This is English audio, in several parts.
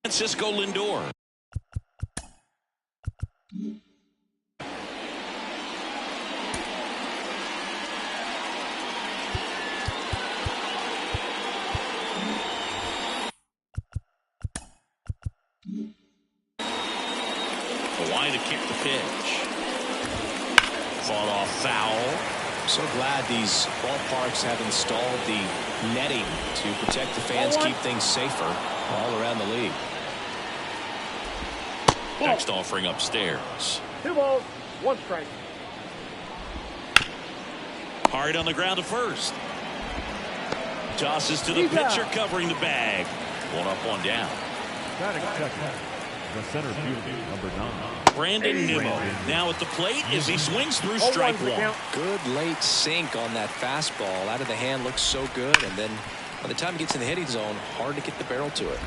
Francisco Lindor. Hawaii to kick the pitch. Fought off foul. So glad these ballparks have installed the netting to protect the fans, keep things safer all around the league. Next offering upstairs. 2 balls, 1 strike. Hard on the ground to first. Tosses to the pitcher covering the bag. 1 up, 1 down. Batting second, the center fielder, number 9. Brandon Nimmo now at the plate as he swings through strike 1. Good late sink on that fastball. Out of the hand, looks so good, and then by the time he gets in the hitting zone, hard to get the barrel to it.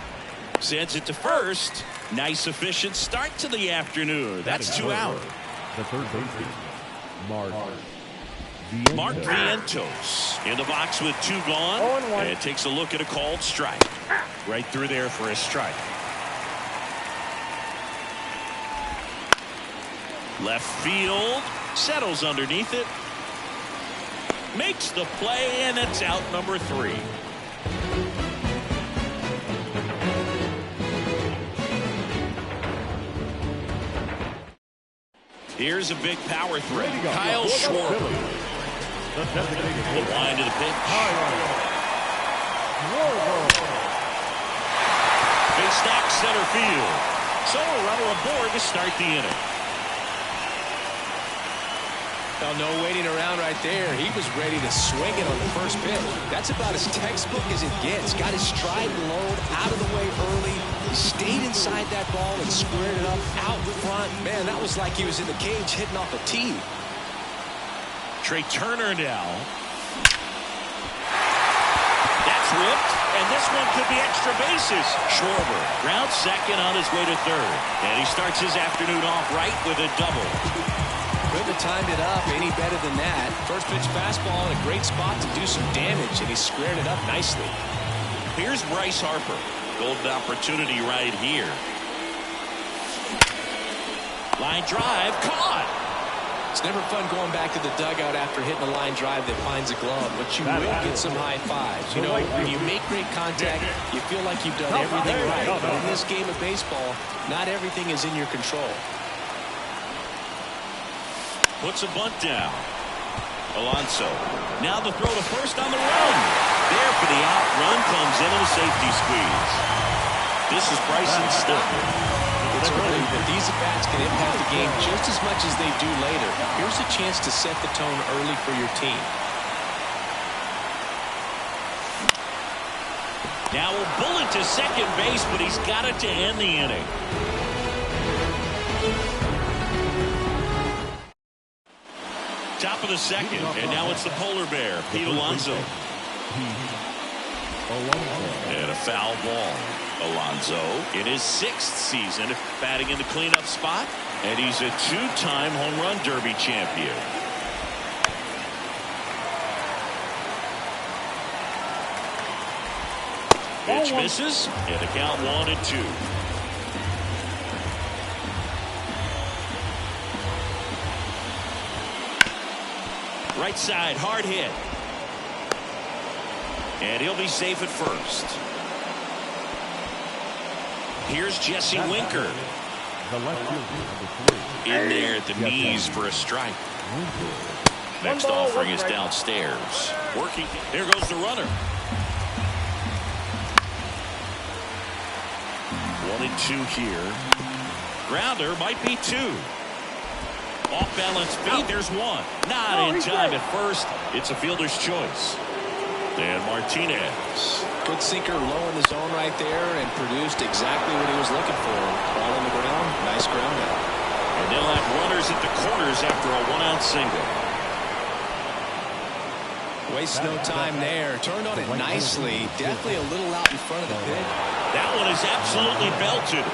Sends it to first. Nice efficient start to the afternoon. That's 2 out. The third baseman, Mark Vientos in the box with 2 gone, and takes a look at a called strike. Right through there for a strike. Left field, settles underneath it, makes the play, and it's out number 3. Here's a big power threat. Kyle Schwarber. The line to the pitch. Big stack center field. So a runner aboard to start the inning. Now, no waiting around right there. He was ready to swing it on the first pitch. That's about as textbook as it gets. Got his stride load out of the way early. He stayed inside that ball and squared it up out front. Man, that was like he was in the cage hitting off a tee. Trey Turner now. That's ripped, and this one could be extra bases. Schwarber grounds second on his way to third. And he starts his afternoon off right with a double. Couldn't have timed it up any better than that. First pitch fastball in a great spot to do some damage, and he squared it up nicely. Here's Bryce Harper. Golden opportunity right here. Line drive, caught. It's never fun going back to the dugout after hitting a line drive that finds a glove, but you will get some high fives. You know, when you make great contact, you feel like you've done everything right. But in this game of baseball, not everything is in your control. Puts a bunt down. Alonso. Now the throw to first on the run. There for the out. Run comes in and a safety squeeze. This is Bryson's stuff. It's early, but these at-bats can impact the game just as much as they do later. Here's a chance to set the tone early for your team. Now a bullet to second base, but he's got it to end the inning. Top of the second, and now it's the polar bear, Pete Alonso. And a foul ball. Alonso in his 6th season batting in the cleanup spot, and he's a 2-time home run derby champion. Pitch misses, and the count 1-2. Right side, hard hit. And he'll be safe at first. Here's Jesse Winker. In there at the knees for a strike. Next offering is downstairs. Working. There goes the runner. 1-2 here. Grounder might be 2. Off balance feed. There's 1. Not in time at first. It's a fielder's choice. And Martinez. Good sinker low in the zone right there and produced exactly what he was looking for. Ball on the ground. Nice ground out. And they'll have runners at the corners after a 1-out single. Wastes no time there. Turned on it nicely. Definitely a little out in front of the pit. That one is absolutely belted.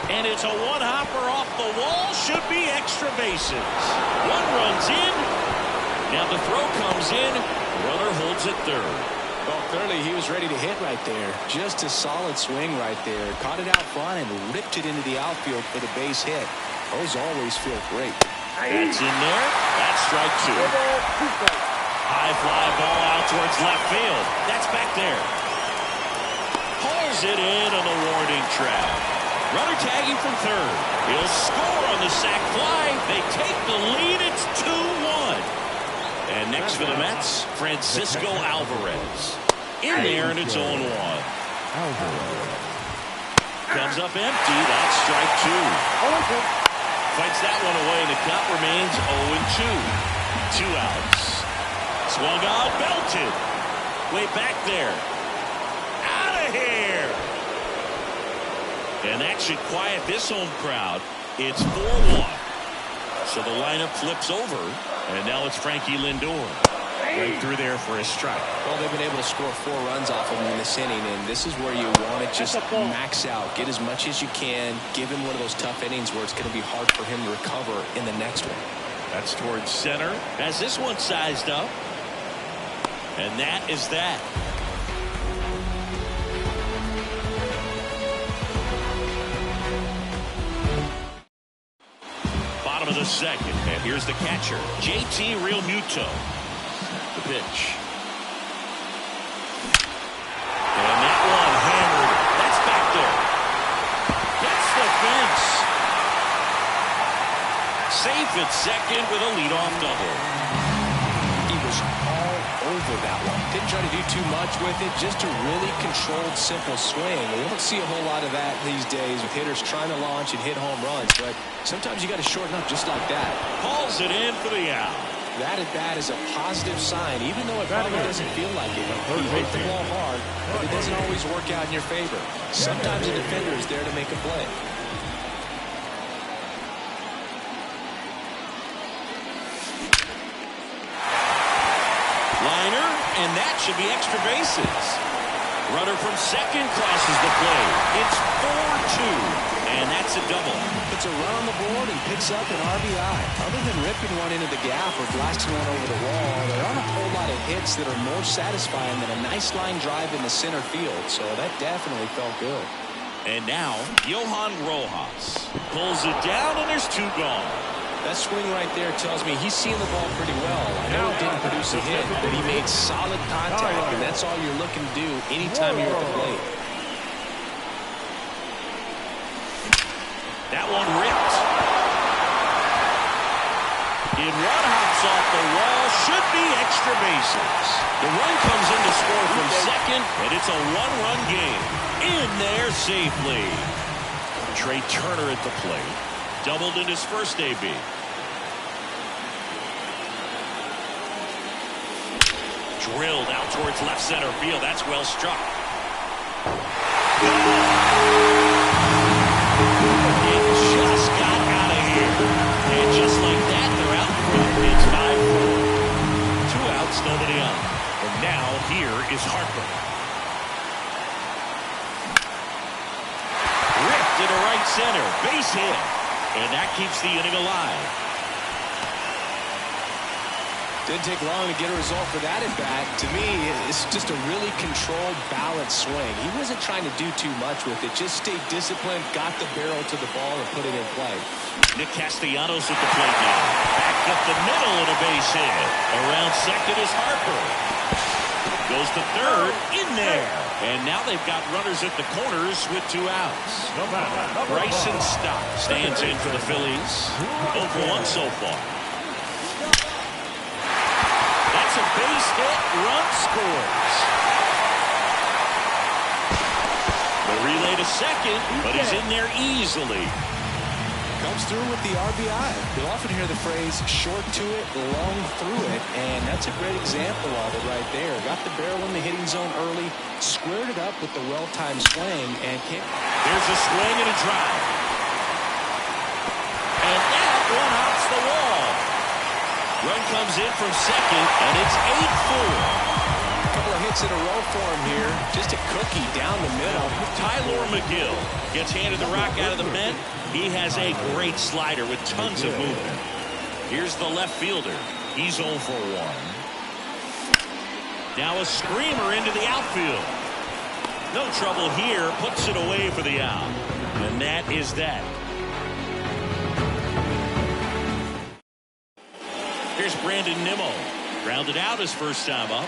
And it's a one-hopper off the wall. Should be extra bases. 1 runs in. Now the throw comes in. Runner holds at third. Well, clearly he was ready to hit right there. Just a solid swing right there. Caught it out front and ripped it into the outfield for the base hit. Those always feel great. That's in there. That's strike two. High fly ball out towards left field. That's back there. Pulls it in on the warning track. Runner tagging from third. He'll score on the sac fly. They take the lead. It's 2-1. And next for the Mets, Francisco Alvarez. In there, and it's 0-1. Comes up empty. That's strike two. Fights that one away, and the count remains 0-2. 2 outs. Swung on, belted. Way back there. Out of here. And that should quiet this home crowd. It's 4-1. So the lineup flips over, and now it's Frankie Lindor. Right through there for a strike. Well, they've been able to score 4 runs off of him in this inning, and this is where you want to just max out. Get as much as you can. Give him one of those tough innings where it's going to be hard for him to recover in the next one. That's towards center. Has this one sized up. And that is that. Bottom of the second. And here's the catcher, JT Realmuto. The pitch. And that one hammered. That's back there. Gets the fence. Safe at second with a leadoff double. He was all over that one. Didn't try to do too much with it. Just a really controlled, simple swing. We don't see a whole lot of that these days with hitters trying to launch and hit home runs. But sometimes you got to shorten up just like that. Hauls it in for the out. That at bat is a positive sign, even though it probably doesn't feel like it. You hit the ball hard, but it doesn't always work out in your favor. Sometimes a defender is there to make a play. Liner, and that should be extra bases. Runner from second crosses the plate. It's 4-2, and that's a double. Puts a run on the board and picks up an RBI. Other than ripping one into the gap or blasting one over the wall, there aren't a whole lot of hits that are more satisfying than a nice line drive in the center field, so that definitely felt good. And now, Johan Rojas pulls it down, and there's 2 gone. That swing right there tells me he's seeing the ball pretty well. I know it didn't produce a hit, but he made solid contact, and that's all you're looking to do anytime you're at the plate. That one ripped. It run hops off the wall. Should be extra bases. The run comes in to score from second, and it's a 1-run game. In there safely. Trey Turner at the plate. Doubled in his first AB. Drilled out towards left center field. That's well struck. It just got out of here. And just like that, they're out front. It's 5-4. 2 outs, nobody on. And now here is Harper. Ripped into right center. Base hit. And that keeps the inning alive. Didn't take long to get a result for that at bat. To me, it's just a really controlled, balanced swing. He wasn't trying to do too much with it. Just stayed disciplined, got the barrel to the ball, and put it in play. Nick Castellanos at the plate now. Back up the middle and a base hit. Around second is Harper. Goes to third. In there. And now they've got runners at the corners with 2 outs. Bryson Stott stands in for the Phillies. 0 for 1 so far. That's a base hit. Run scores. The relay to second, but he's in there easily. Comes through with the RBI. You'll often hear the phrase short to it, long through it, and that's a great example of it right there. Got the barrel in the hitting zone early, squared it up with the well-timed swing, and can't. There's a swing and a drive. And that one hops the wall. Run comes in from second, and it's 8-4. A couple of hits in a row for him here. Just a cookie down the middle. Tyler McGill gets handed the rock out of the Met. He has a great slider with tons of movement. Here's the left fielder. He's 0 for 1. Now a screamer into the outfield. No trouble here. Puts it away for the out. And that is that. Here's Brandon Nimmo. Grounded out his first time up.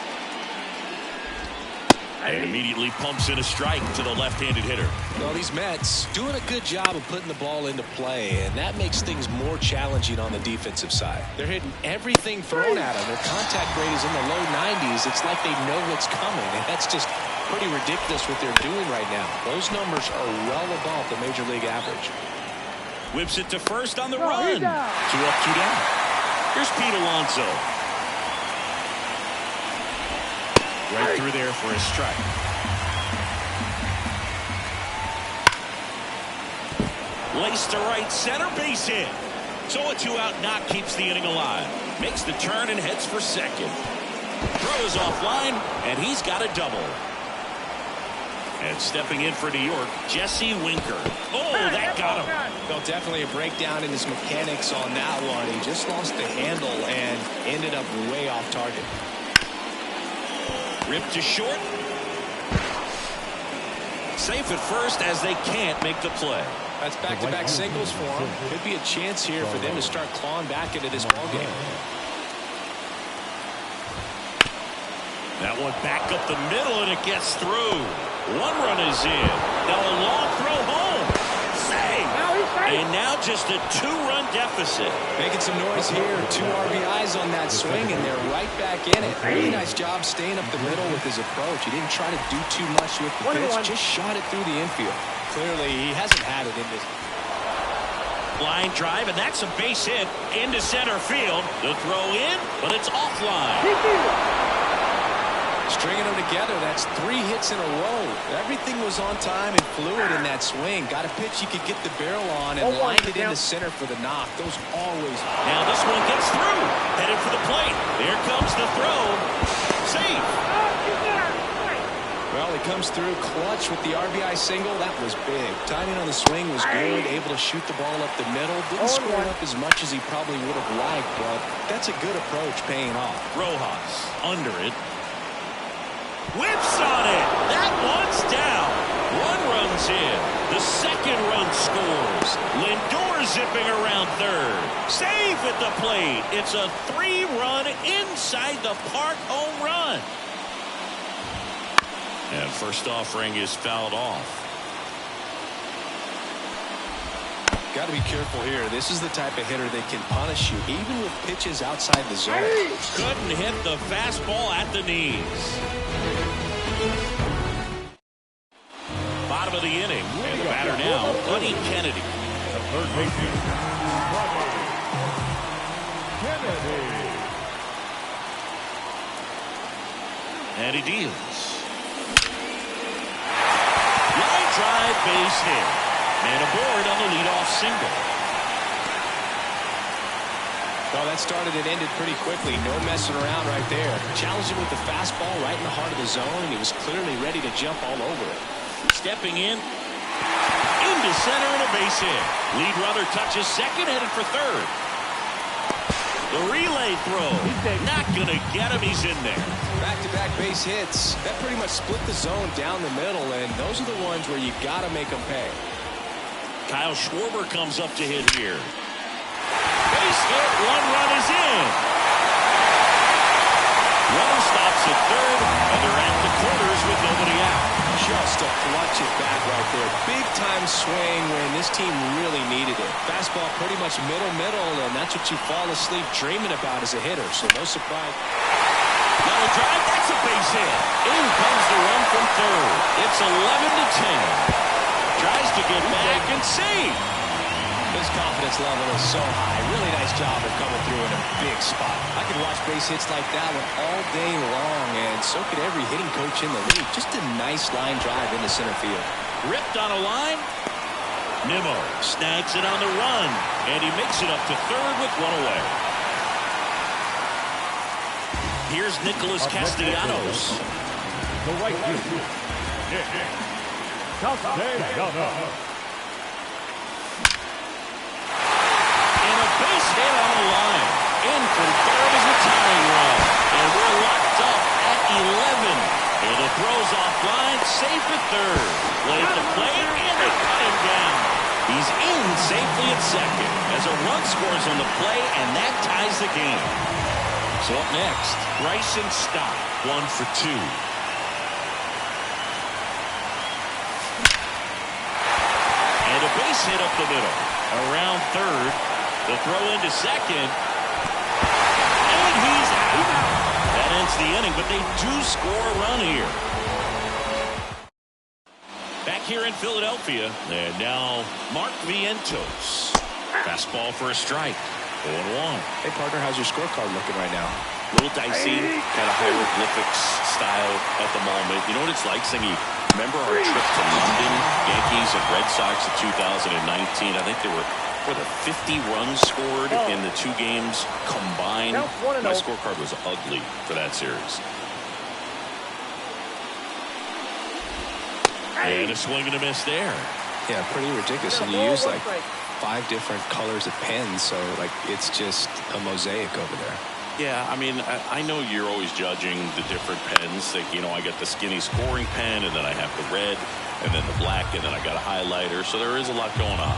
And immediately pumps in a strike to the left-handed hitter. Well, these Mets doing a good job of putting the ball into play, and that makes things more challenging on the defensive side. They're hitting everything thrown at them. Their contact rate is in the low 90s. It's like they know what's coming, and that's just pretty ridiculous what they're doing right now. Those numbers are well above the major league average. Whips it to first on the run. 2 up, 2 down. Here's Pete Alonso. Right through there for a strike. Laced to right center, base hit. So a 2-out knock keeps the inning alive. Makes the turn and heads for second. Throws offline, and he's got a double. And stepping in for New York, Jesse Winker. Oh, that got him. Well, definitely a breakdown in his mechanics on that one. He just lost the handle and ended up way off target. Ripped to short. Safe at first as they can't make the play. That's back-to-back singles for him. Could be a chance here for them to start clawing back into this ballgame. That one back up the middle, and it gets through. 1 run is in. Now a long throw home. Save. And now just a 2-run deficit. Making some noise here. 2 RBIs on that swing, and they're right back in it. Really nice job staying up the middle with his approach. He didn't try to do too much with the pitch. Just shot it through the infield. Clearly, he hasn't had it in this. Line drive, and that's a base hit into center field. The throw in, but it's offline. Stringing them together, that's 3 hits in a row. Everything was on time and fluid in that swing. Got a pitch you could get the barrel on and lined it into center for the knock. Those always. Now this one gets through. Headed for the plate. There comes the throw. Safe. Well, he comes through clutch with the RBI single. That was big. Timing on the swing was good. Able to shoot the ball up the middle. Didn't score up as much as he probably would have liked, but that's a good approach paying off. Rojas under it. Whips on it. That one's down. 1 run's in. The second run scores. Lindor zipping around third. Safe at the plate. It's a 3-run inside the park home run. And first offering is fouled off. Got to be careful here. This is the type of hitter that can punish you, even with pitches outside the zone. Couldn't hit the fastball at the knees. Bottom of the inning, and the batter now, Buddy Kennedy. The third baseman, Buddy Kennedy. And he deals. Line drive, base hit. Man aboard on the leadoff single. Well, that started and ended pretty quickly. No messing around right there. Challenged him with the fastball right in the heart of the zone, and he was clearly ready to jump all over it. Stepping in. Into center and a base hit. Lead runner touches second, headed for third. The relay throw. Not going to get him. He's in there. Back-to-back base hits. That pretty much split the zone down the middle, and those are the ones where you got to make them pay. Kyle Schwarber comes up to hit here. Base hit, 1 run is in. Runner stops at third, and they're at the corners with nobody out. Just to clutch it back right there. Big time swing when this team really needed it. Fastball pretty much middle, and that's what you fall asleep dreaming about as a hitter, so no surprise. Level drive, that's a base hit. In comes the run from third. It's 11-10. Tries to get back and save. His confidence level is so high. Really nice job of coming through in a big spot. I could watch base hits like that one all day long, and so could every hitting coach in the league. Just a nice line drive into center field. Ripped on a line. Nimmo snags it on the run, and he makes it up to third with 1 away. Here's Nicholas Castellanos. The right field. Castellanos. And a base hit on the line. in for Barrett's retiring run. And we're locked up at 11. And the throw's offline, safe at third. Play at the plate, and they cut him down. He's in safely at second as a run scores on the play, and that ties the game. So up next, Bryson Stott, 1 for 2. And a base hit up the middle. Around third, the throw into second. And he's out. That ends the inning, but they do score a run here. Back here in Philadelphia, and now Mark Vientos. Fastball for a strike. 0-1. Hey, partner, how's your scorecard looking right now? Little dicey, kind of hieroglyphics style at the moment. You know what it's like, Singy? Remember our trip to London, Yankees and Red Sox in 2019? I think there were 50 runs scored in the 2 games combined. My scorecard was ugly for that series. And a swing and a miss there. Yeah, pretty ridiculous. And you use like 5 different colors of pens, so like it's just a mosaic over there. Yeah, I mean, I know you're always judging the different pens. Like, you know, I got the skinny scoring pen, and then I have the red, and then the black, and then I got a highlighter. So there is a lot going on.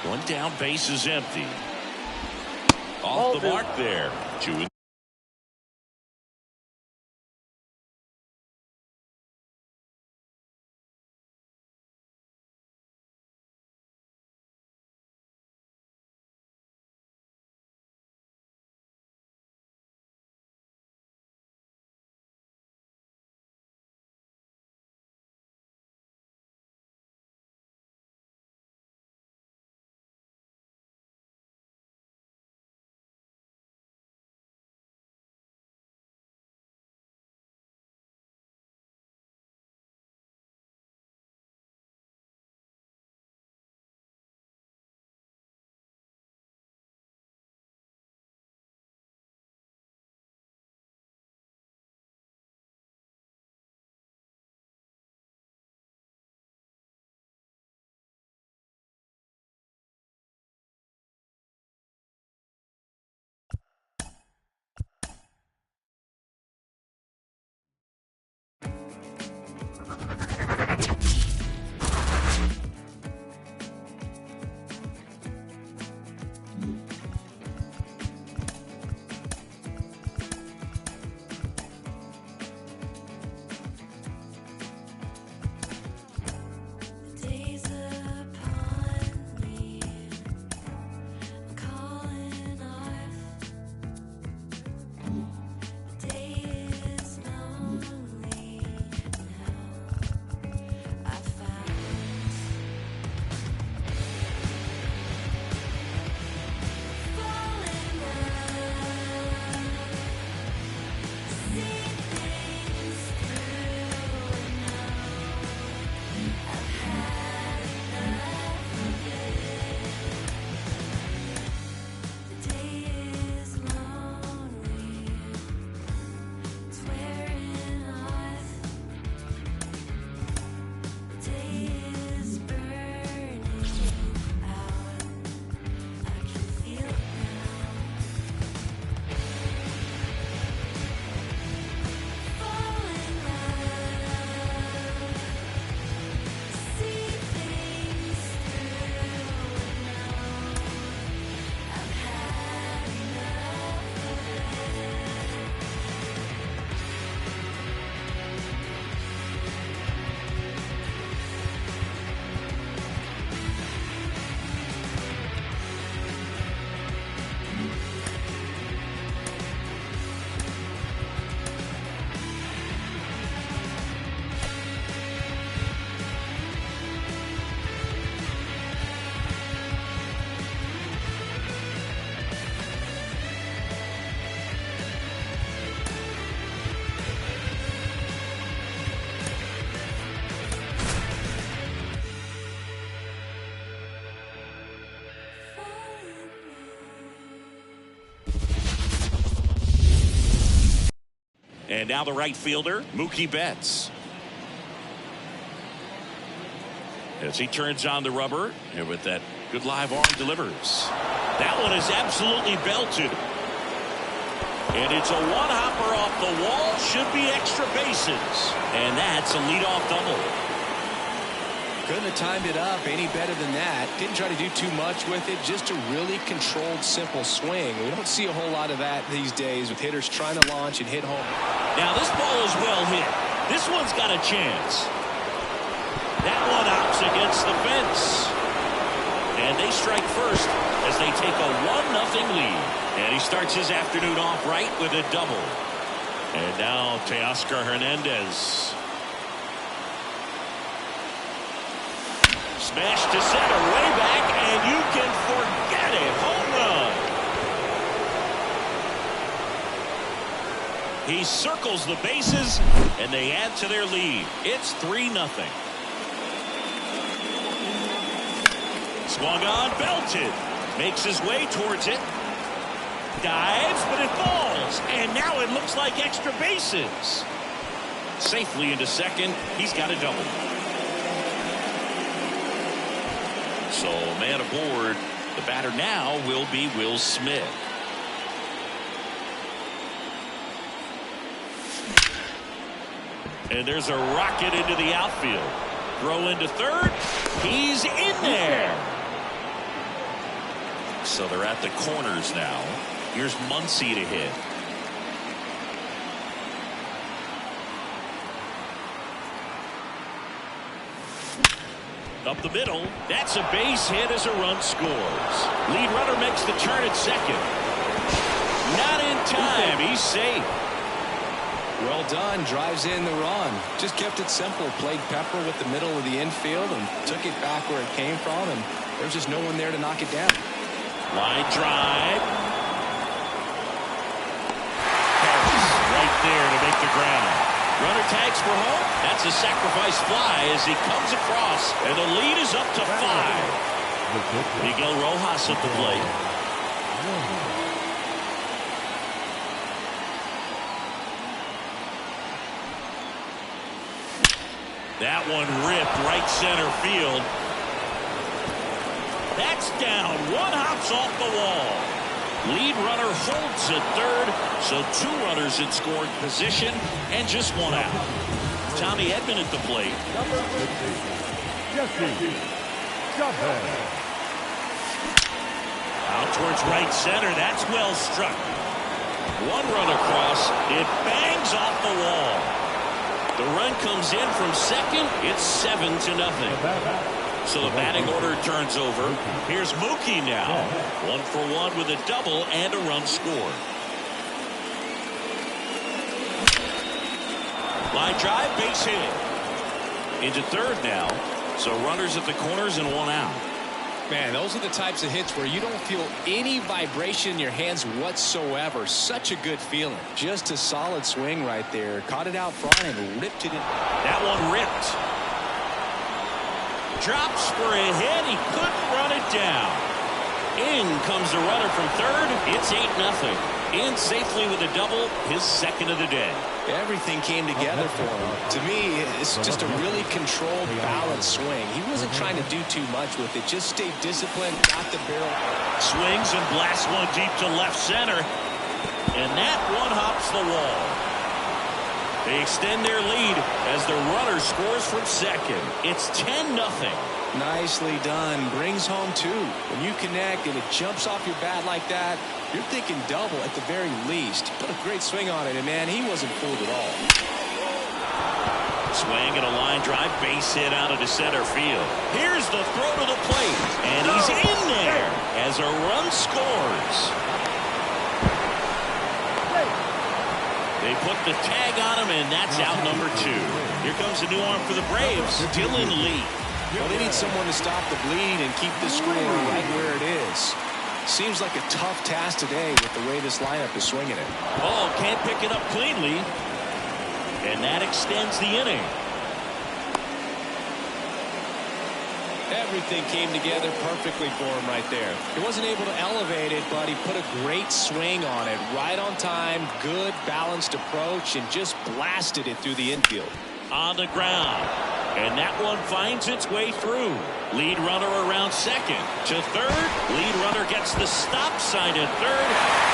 One down, base is empty. Off the mark there. 2-2. And now the right fielder, Mookie Betts. As he turns on the rubber, and with that good live arm delivers. That one is absolutely belted. And it's a one-hopper off the wall. Should be extra bases. And that's a leadoff double. Couldn't have timed it up any better than that. Didn't try to do too much with it. Just a really controlled, simple swing. We don't see a whole lot of that these days with hitters trying to launch and hit home. Now this ball is well hit. This one's got a chance. That one hops against the fence. And they strike first as they take a 1-0 lead. And he starts his afternoon off right with a double. And now Teoscar Hernandez. Smash to center, way back, and you can forget it. Home run. He circles the bases, and they add to their lead. It's 3-0. Swung on, belted. Makes his way towards it. Dives, but it falls. And now it looks like extra bases. Safely into second. He's got a double. So man aboard. The batter now will be Will Smith. And there's a rocket into the outfield. Throw into third. He's in there. So they're at the corners now. Here's Muncy to hit. Up the middle. That's a base hit as a run scores. Lead runner makes the turn at second. Not in time. He's safe. Well done. Drives in the run. Just kept it simple. Played pepper with the middle of the infield and took it back where it came from. And there's just no one there to knock it down. Line drive. Right there to make the ground. Runner tags for home. That's a sacrifice fly as he comes across. And the lead is up to 5. Miguel Rojas at the plate. That one ripped right center field. That's down. One hops off the wall. Lead runner holds at third, so 2 runners in scoring position and just 1 out. Tommy Edman at the plate. Number 50, Jesse Jumper. Out towards right center. That's well struck. 1 run across. It bangs off the wall. The run comes in from second. It's 7-0. So the batting order turns over. Here's Mookie now. 1 for 1 with a double and a run scored. Line drive, base hit. Into third now. So runners at the corners and 1 out. Man, those are the types of hits where you don't feel any vibration in your hands whatsoever. Such a good feeling. Just a solid swing right there. Caught it out front and ripped it in. That one ripped. Drops for a hit. He couldn't run it down. In comes the runner from third. It's 8-0. In safely with a double, his second of the day. Everything came together for him. To me, it's just a really controlled, balanced swing. He wasn't trying to do too much with it. Just stayed disciplined, got the barrel. Swings and blasts one deep to left center. And that one hops the wall. They extend their lead as the runner scores from second. It's 10-0. Nicely done. Brings home 2. When you connect and it jumps off your bat like that, you're thinking double at the very least. Put a great swing on it, and man, he wasn't fooled at all. Swing and a line drive, base hit out into center field. Here's the throw to the plate, and he's in there as a run scores. They put the tag on him, and that's out number 2. Here comes a new arm for the Braves, Dylan Lee. Well, they need someone to stop the bleed and keep the score right where it is. Seems like a tough task today with the way this lineup is swinging it. Oh, can't pick it up cleanly. And that extends the inning. Everything came together perfectly for him right there. He wasn't able to elevate it, but he put a great swing on it. Right on time, good balanced approach, and just blasted it through the infield. On the ground. And that one finds its way through. Lead runner around second. To third. Lead runner gets the stop sign at third.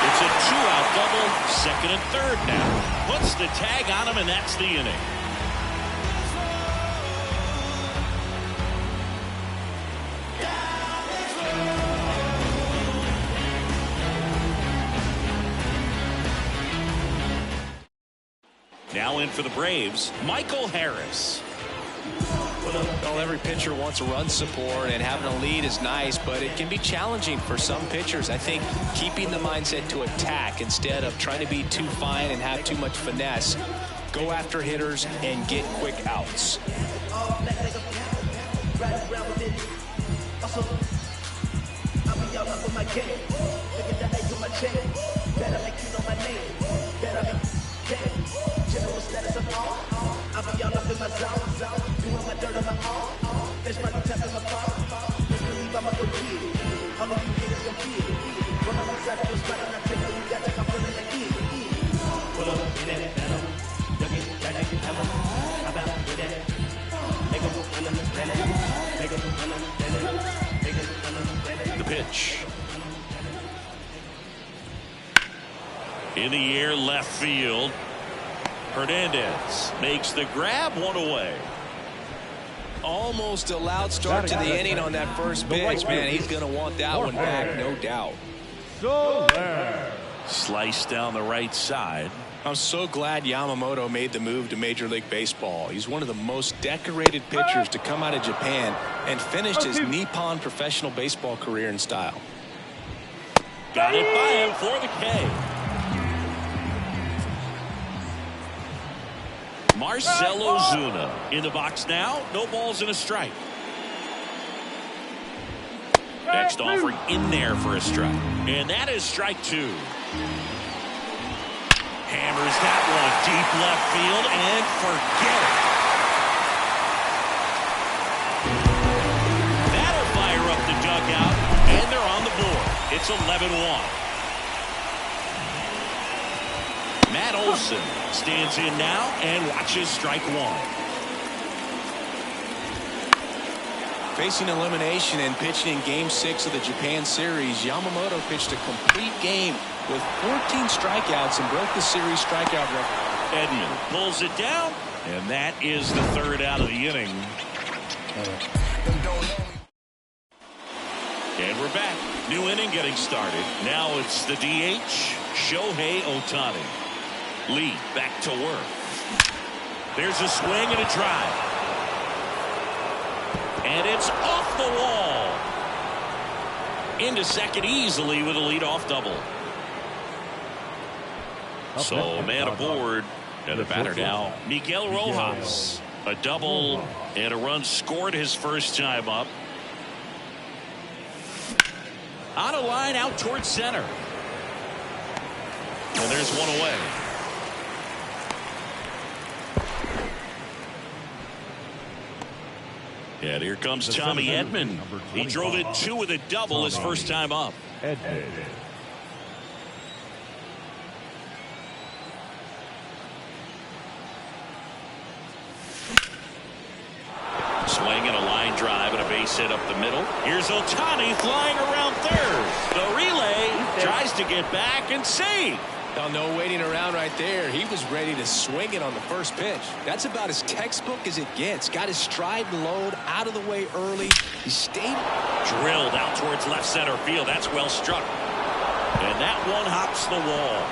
It's a 2-out double. Second and third now. Puts the tag on him, and that's the inning. Now in for the Braves, Michael Harris. Well, every pitcher wants run support, and having a lead is nice, but it can be challenging for some pitchers. I think keeping the mindset to attack instead of trying to be too fine and have too much finesse. Go after hitters and get quick outs. The pitch. In the air, left field. Hernandez makes the grab, one away. Almost a loud start to the inning on that first pitch, man. He's going to want that one back, no doubt. Slice down the right side. I'm so glad Yamamoto made the move to Major League Baseball. He's one of the most decorated pitchers to come out of Japan and finished his Nippon professional baseball career in style. Got it by him for the K. Marcell Ozuna in the box now. No balls and a strike. Next offering in there for a strike. And that is strike two. Hammers that one deep left field and forget it. That'll fire up the dugout, and they're on the board. It's 11-1. Matt Olson stands in now and watches strike one. Facing elimination and pitching in Game 6 of the Japan Series, Yamamoto pitched a complete game with 14 strikeouts and broke the series strikeout record. Edman pulls it down, and that is the third out of the inning. And we're back. New inning getting started. Now it's the DH, Shohei Ohtani. Lee back to work. There's a swing and a drive. And it's off the wall. Into second easily with a leadoff double. So man aboard. And the batter now, Miguel Rojas. A double and a run scored his first time up. On a line out towards center. And there's one away. And here comes Tommy Edman. He drove it two with a double his first time up. Swing and a line drive and a base hit up the middle. Here's Ohtani flying around third. The relay tries to get back and save. Now, no waiting around right there. He was ready to swing it on the first pitch. That's about as textbook as it gets. Got his stride and load out of the way early. He stayed. Drilled out towards left center field. That's well struck. And that one hops the wall.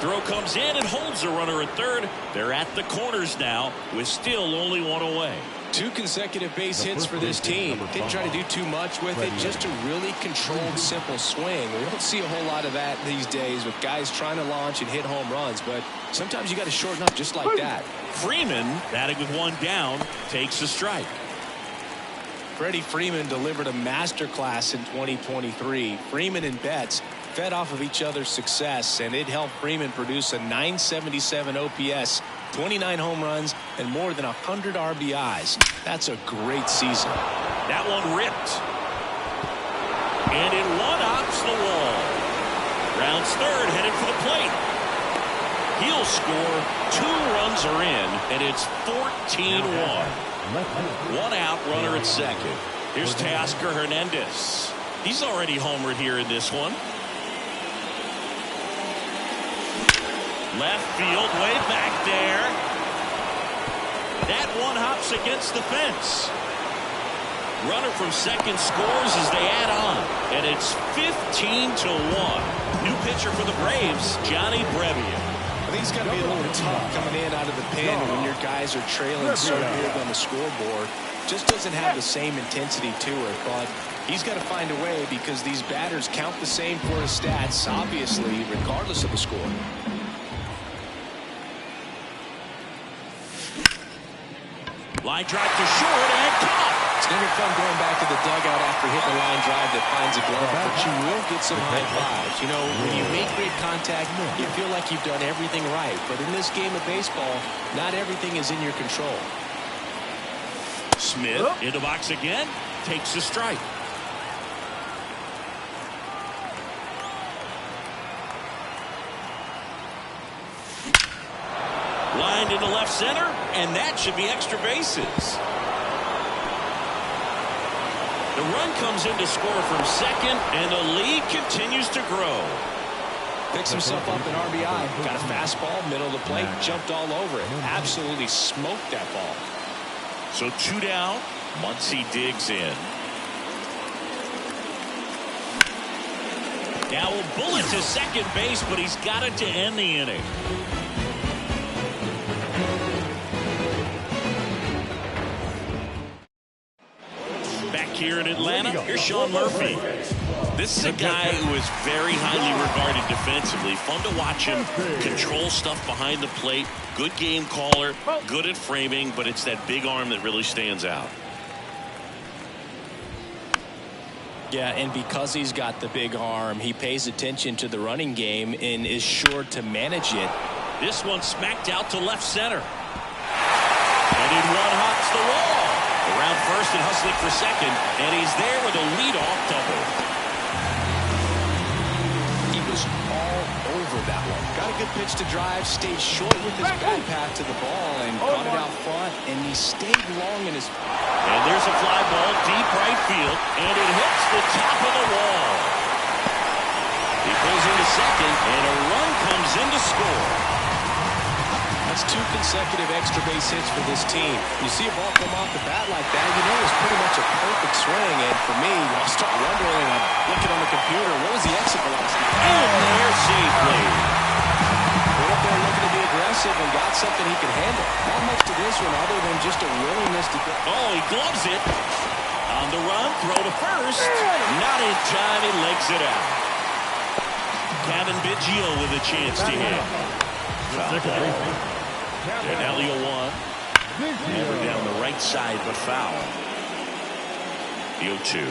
Throw comes in and holds the runner at third. They're at the corners now with still only one away. 2 consecutive base hits for this team. Didn't try to do too much with it. Just a really controlled, simple swing. We don't see a whole lot of that these days with guys trying to launch and hit home runs. But sometimes you got to shorten up just like that. Freeman, batting with one down, takes a strike. Freddie Freeman delivered a masterclass in 2023. Freeman and Betts fed off of each other's success, and it helped Freeman produce a .977 OPS 29 home runs and more than 100 RBIs. That's a great season. That one ripped. And it one-hops the wall. Rounds third, headed for the plate. He'll score. 2 runs are in, and it's 14-1. 1 out, runner at second. Here's Teoscar Hernandez. He's already homered here in this one. Left field, way back there. That one hops against the fence. Runner from second scores as they add on. And it's 15-1. New pitcher for the Braves, Johnny Brevian. I think it's got to be a little tough coming in out of the pen when your guys are trailing so big on the scoreboard. Just doesn't have the same intensity to it, but he's got to find a way because these batters count the same for his stats, obviously, regardless of the score. Line drive to short and caught. It's never fun going back to the dugout after hitting a line drive that finds a glove, but you will get some high fives. You know, when you make great contact, you feel like you've done everything right. But in this game of baseball, not everything is in your control. Smith in the box again, takes a strike. Lined into left center, and that should be extra bases. The run comes in to score from second, and the lead continues to grow. Picks himself up an RBI. Got a fastball, middle of the plate, jumped all over it. Absolutely smoked that ball. So 2 down. Muncy digs in. Now a bullet to second base, but he's got it to end the inning. Back here in Atlanta, here's Sean Murphy. This is a guy who is very highly regarded defensively. Fun to watch him control stuff behind the plate. Good game caller, good at framing, but it's that big arm that really stands out. Yeah, and because he's got the big arm, he pays attention to the running game and is sure to manage it. This one smacked out to left center. And it one-hops the wall. Around first and hustling for second, and he's there with a leadoff double. He was all over that one. Got a good pitch to drive, stayed short with his back path to the ball, and caught it out front, and he stayed long in his... And there's a fly ball deep right field, and it hits the top of the wall. He pulls into second, and a run comes in to score. That's 2 consecutive extra base hits for this team. You see a ball come off the bat like that, you know it's pretty much a perfect swing. And for me, I start wondering, I'm looking on the computer, what was the exit velocity? In there safely. Went up there looking to be aggressive and got something he could handle. Not much to this one other than just a willingness to go. Oh, he gloves it. On the run, throw to first. Not in time, he legs it out. Kevin Biggio with a chance to hit. Foul ball. And Elio 1. Never down the right side, but foul. The 0-2.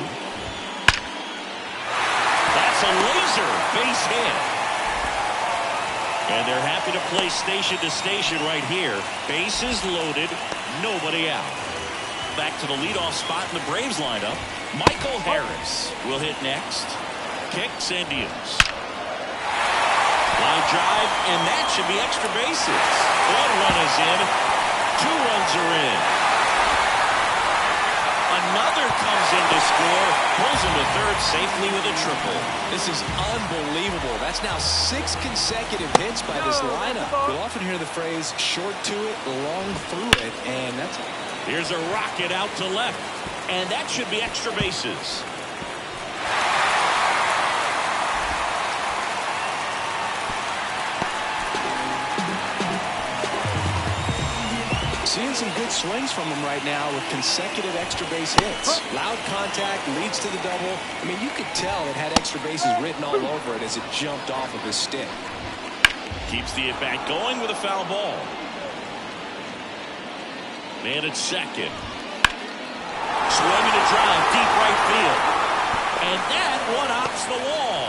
That's a laser base hit. And they're happy to play station to station right here. Bases loaded, nobody out. Back to the leadoff spot in the Braves lineup. Michael Harris will hit next. Kicks and deals. Line drive, and that should be extra bases. 1 run is in. 2 runs are in. Another comes in to score. Pulls him to third safely with a triple. This is unbelievable. That's now 6 consecutive hits by this lineup. You'll often hear the phrase, short to it, long through it, and that's... Here's a rocket out to left, and that should be extra bases. Seeing some good swings from him right now with consecutive extra base hits. Loud contact leads to the double. I mean, you could tell it had extra bases written all over it as it jumped off of his stick. Keeps the at-bat going with a foul ball. Man at second. Swinging a drive deep right field. And that one hops the wall.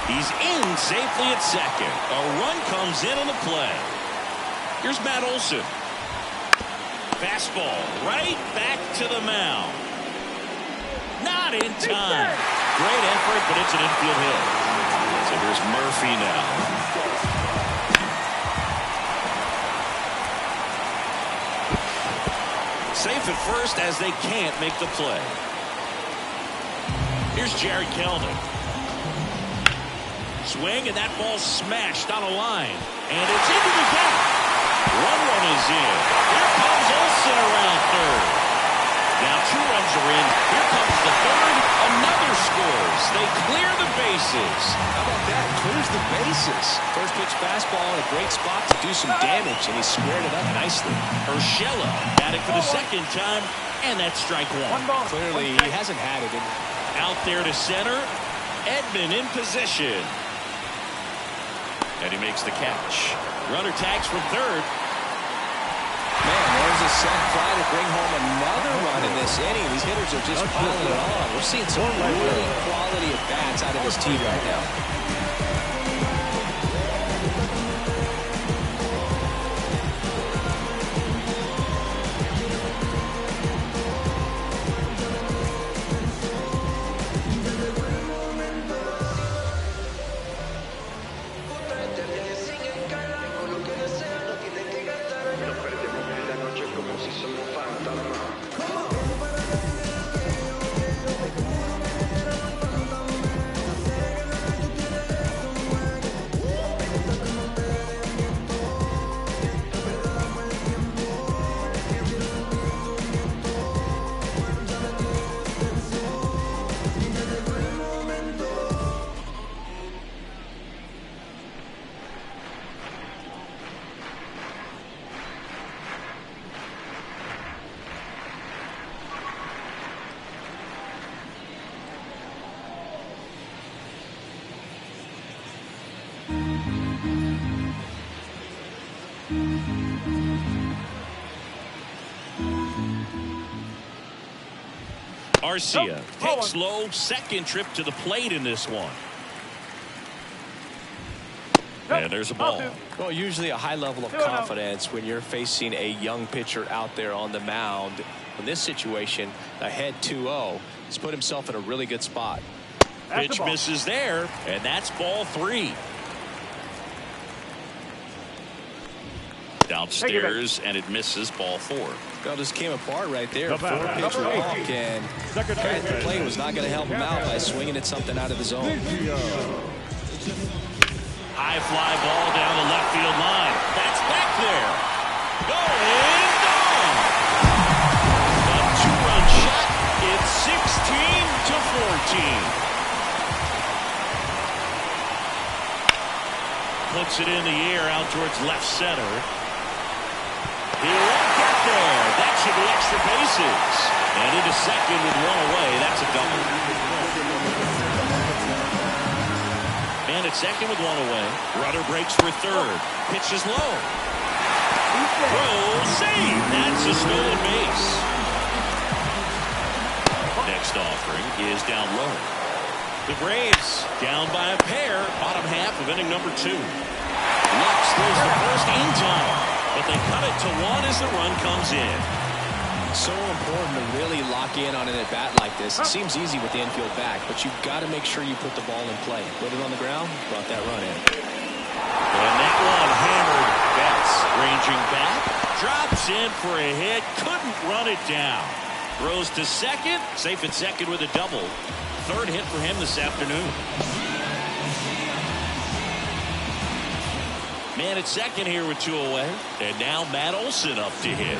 He's in safely at second. A run comes in on the play. Here's Matt Olson. Fastball right back to the mound. Not in time. Great effort, but it's an infield hit. So here's Murphy now. Safe at first as they can't make the play. Here's Jared Kelnick. Swing, and that ball smashed on a line. And it's into the gap. One run is in. Here comes Olsen around third. Now 2 runs are in. Here comes the third. Another scores. They clear the bases. How about that? Clears the bases. First pitch fastball in a great spot to do some damage, and he squared it up nicely. Urshela at it for the second time, and that's strike 1. Clearly, he hasn't had it. Out there to center. Edman in position. And he makes the catch. Runner tags from third. Man, there's a set fly to bring home another run in this inning. These hitters are just piling it on. We're seeing some really quality at-bats out of this team right now. Arcia takes low, second trip to the plate in this one. And there's a ball. Well, usually a high level of confidence when you're facing a young pitcher out there on the mound. In this situation, ahead 2-0, he's put himself in a really good spot. Pitch misses there, and that's ball 3. Downstairs, and it misses ball 4. Well, just came apart right there. 4-pitch walk, and the play was not going to help him out by swinging at something out of the zone. High fly ball down the left field line. That's back there. Going, gone. A 2-run shot. It's 16-14. Puts it in the air out towards left center. He won't get there. That should be extra bases. And into second with 1 away. That's a double. And at second with 1 away. Rudder breaks for third. Pitches low. Throw, save. That's a stolen base. Next offering is down low. The Braves down by a pair. Bottom half of inning number 2. Lux throws the first in time. But they cut it to 1 as the run comes in. So important to really lock in on an at-bat like this. It seems easy with the infield back, but you've got to make sure you put the ball in play. Put it on the ground, brought that run in. And that one hammered. Betts ranging back. Drops in for a hit. Couldn't run it down. Throws to second. Safe at second with a double. Third hit for him this afternoon. Man at second here with 2 away. And now Matt Olson up to hit.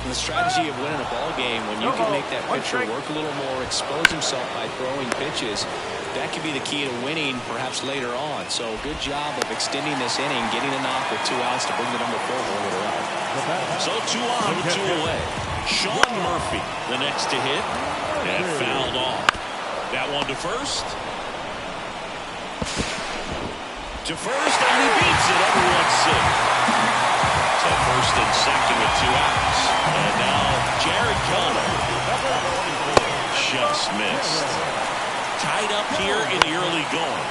The strategy of winning a ball game, when you can make that pitcher work a little more, expose himself by throwing pitches, that could be the key to winning perhaps later on. So good job of extending this inning, getting a knock with 2 outs to bring the number 4 holder up. So 2 on with 2 away. Sean Murphy the next to hit. And fouled off. That one to first. To first, and he beats it. Everyone's safe. So first and second with 2 outs. And now Jared Kelnick. just missed. Tied up here in the early going.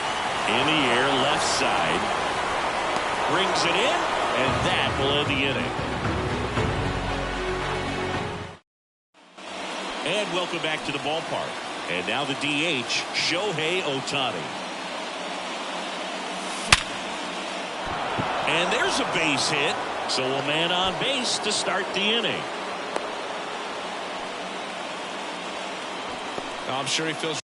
In the air, left side. Brings it in, and that will end the inning. And welcome back to the ballpark. And now the DH, Shohei Ohtani. And there's a base hit. So a man on base to start the inning. I'm sure he feels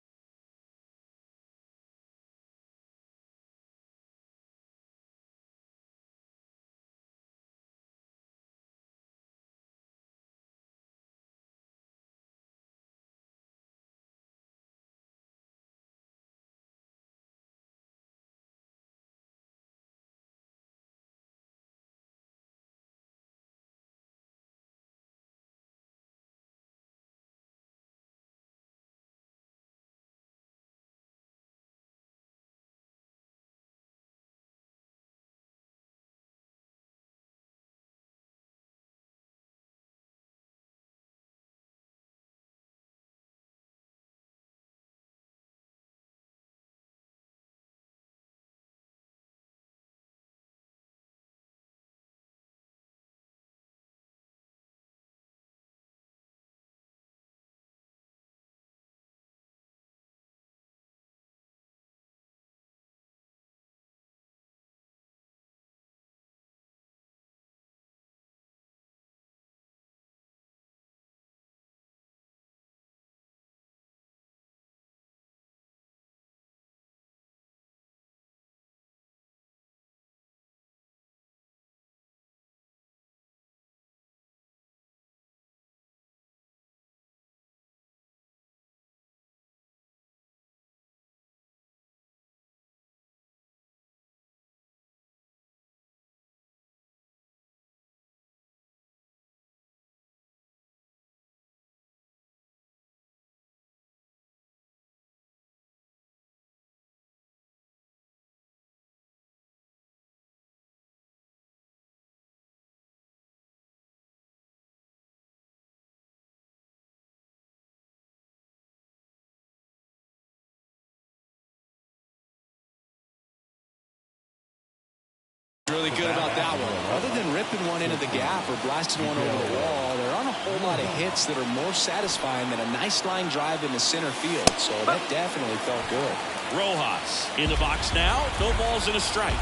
really good about that one. Other than ripping one into the gap or blasting one over the wall, there aren't a whole lot of hits that are more satisfying than a nice line drive into center field. So that definitely felt good. Rojas in the box now. No balls and a strike.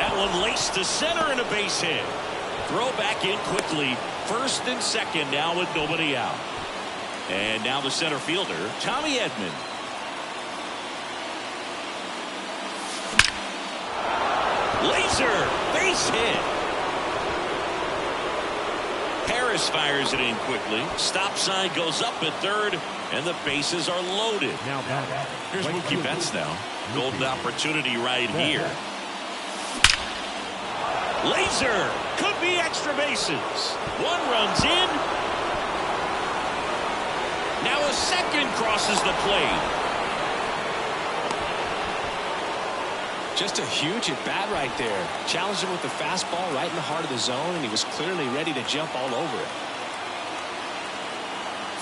That one laced to center and a base hit. Throw back in quickly. First and second now with nobody out. And now the center fielder, Tommy Edman. Laser base hit. Harris fires it in quickly. Stop sign goes up at third, and the bases are loaded. Now here's Mookie Betts now. Golden opportunity right here. Laser could be extra bases. One runs in. Now a second crosses the plate. Just a huge at bat right there. Challenged him with the fastball right in the heart of the zone, and he was clearly ready to jump all over it.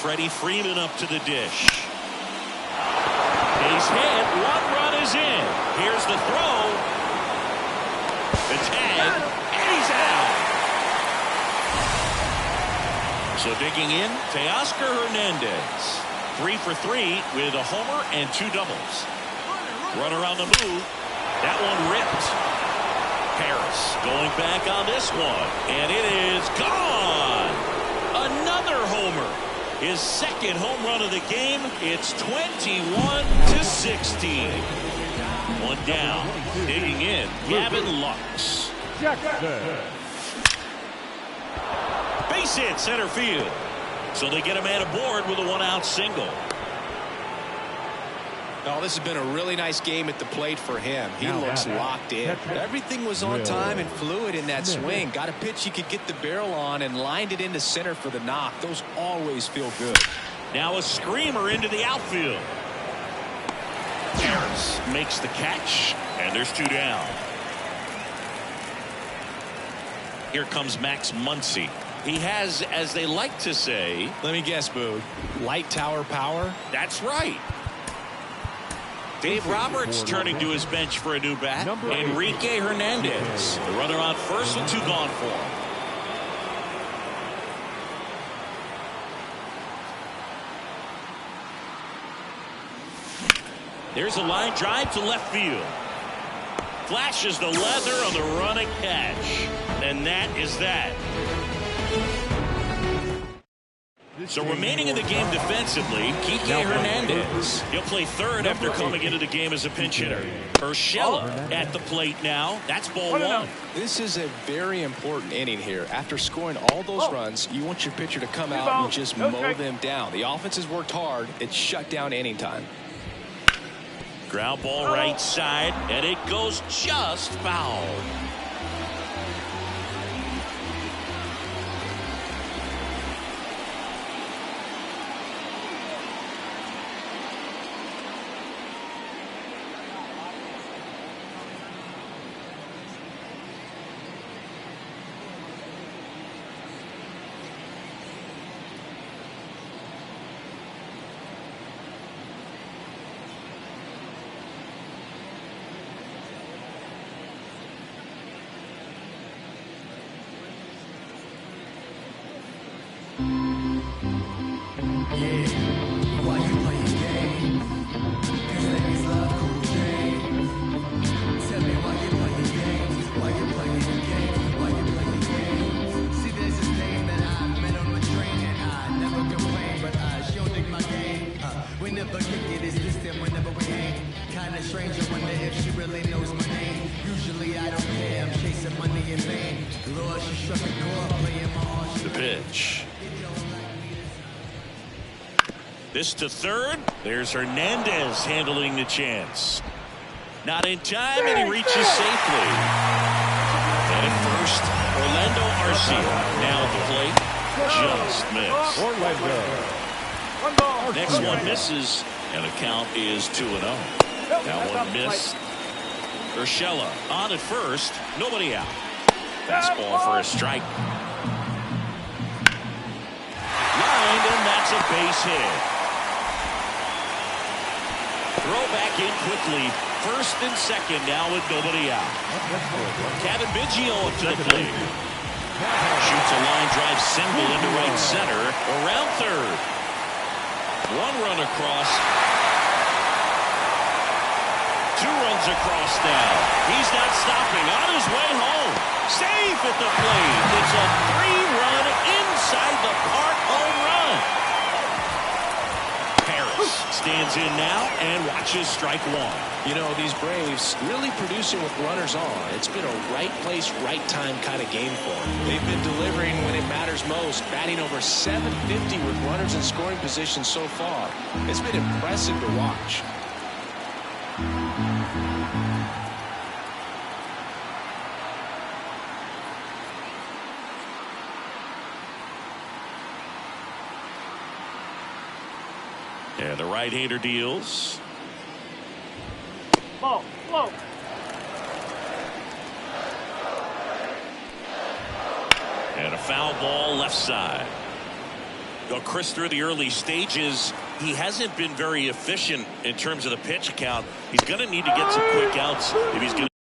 Freddie Freeman up to the dish. Base hit. One run is in. Here's the throw. The tag. And he's out. So digging in, Teoscar Hernandez. 3 for 3 with a homer and 2 doubles. Runner on the move. That one ripped. Harris going back on this one. And it is gone. Another homer. His second home run of the game. It's 21-16. One down. Digging in, Gavin Lux. Base hit center field. So they get a man aboard with a one-out single. Oh, this has been a really nice game at the plate for him. He looks locked in. Everything was on time and fluid in that swing. Got a pitch he could get the barrel on and lined it into center for the knock. Those always feel good. Now a screamer into the outfield. Harris makes the catch, and there's 2 down. Here comes Max Muncy. He has, as they like to say, let me guess, Boog, light tower power. That's right. Dave Roberts turning to his bench for a new bat. Enrique Hernandez, the runner on first with 2 gone for him. There's a line drive to left field. Flashes the leather on the running catch. And that is that. So remaining in the game defensively, Kike Hernandez. He'll play third after coming into the game as a pinch hitter. Urshela at the plate now. That's ball 1. This is a very important inning here. After scoring all those runs, you want your pitcher to come out and just mow them down. The offense has worked hard. It's shut down inning time. Ground ball right side, and it goes just foul. The pitch. This to third. There's Hernandez handling the chance. Not in time, and he reaches safely. And at first, Orlando Arcia now at the plate. Just missed. Next one misses, and the count is 2-0. That one missed. Urshela on at first. Nobody out. Fastball for a strike. Lined, and that's a base hit. Throw back in quickly. First and second now with nobody out. Kevin Biggio up to the plate. Shoots a line drive single into right center. Around third. 1 run across. 2 runs across now. He's not stopping. On his way home. Safe at the plate. It's a 3-run inside the park home run. Harris stands in now and watches strike 1. You know, these Braves really producing with runners on. It's been a right place, right time kind of game for them. They've been delivering when it matters most, batting over .750 with runners in scoring position so far. It's been impressive to watch. And the right-hander deals. Ball, slow. And a foul ball left side. Well, Chris, through the early stages, he hasn't been very efficient in terms of the pitch count. He's going to need to get some quick outs if he's going to